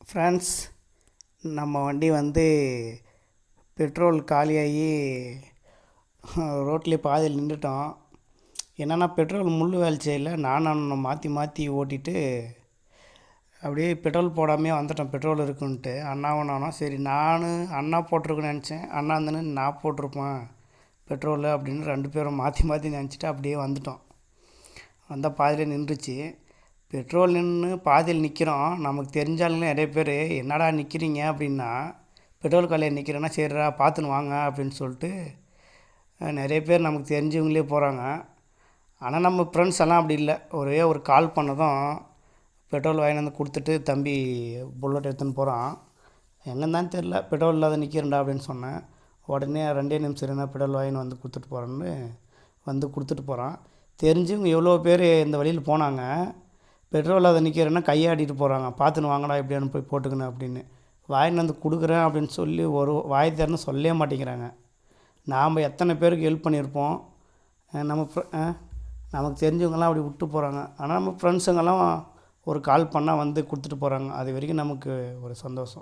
Friends, நம்ம வண்டி வந்து பெட்ரோல் காலியாகி ரோட்லேயே பாதியில் நின்றுட்டோம். என்னென்னா பெட்ரோல் முள் வேலைச்சையில் நானும் மாற்றி மாற்றி ஓட்டிட்டு அப்படியே பெட்ரோல் போடாமையே வந்துட்டோம். பெட்ரோல் இருக்குன்ட்டு அண்ணாவும் நானும் சரி, நான் அண்ணா போட்டிருக்குன்னு நினச்சேன். அண்ணா இருந்தேன்னு நான் போட்டிருப்பேன் பெட்ரோலு அப்படின்னு 2 பேரும் மாற்றி மாற்றி நினச்சிட்டு அப்படியே வந்துட்டோம். வந்தால் பாதியில் நின்றுச்சு. பெட்ரோல் நின்று பாதியில் நிற்கிறோம். நமக்கு தெரிஞ்சாலுங்க நிறைய பேர் என்னடா நிற்கிறீங்க அப்படின்னா, பெட்ரோல் காலியாக நிற்கிறேன்னா சரிடா பார்த்துன்னு வாங்க அப்படின்னு சொல்லிட்டு நிறைய பேர் நமக்கு தெரிஞ்சவங்களே போகிறாங்க. ஆனால் நம்ம ஃப்ரெண்ட்ஸ் எல்லாம் அப்படி இல்லை. ஒரே ஒரு கால் பண்ணதும் பெட்ரோல் வாங்கிட்டு வந்து கொடுத்துட்டு தம்பி புல்லட் எடுத்துன்னு போகிறான். எங்கேன்னு தான் தெரில, பெட்ரோல் இல்லாத நிற்கிறேன்டா அப்படின்னு சொன்னேன். உடனே 2 நிமிஷம் இருந்தால் பெட்ரோல் வாங்கின்னு வந்து கொடுத்துட்டு போகிறேன்னு வந்து கொடுத்துட்டு போகிறான். தெரிஞ்சவங்க எவ்வளோ பேர் இந்த வழியில் போனாங்க. பெட்ரோல் இல்லாத நிற்கிறேன்னா கையாடிட்டு போகிறாங்க. பார்த்துன்னு வாங்கடா எப்படியானு போய் போட்டுக்கணும் அப்படின்னு. வாங்கிட்டு வந்து கொடுக்குறேன் அப்படின்னு சொல்லி ஒரு வாய் திறந்து சொல்லவே மாட்டேங்கிறாங்க. நாம் எத்தனை பேருக்கு ஹெல்ப் பண்ணியிருப்போம். நமக்கு தெரிஞ்சவங்கெல்லாம் அப்படி விட்டு போகிறாங்க. ஆனால் நம்ம ஃப்ரெண்ட்ஸுங்கெல்லாம் ஒரு கால் பண்ணால் வந்து கொடுத்துட்டு போகிறாங்க. அது வரைக்கும் நமக்கு ஒரு சந்தோஷம்.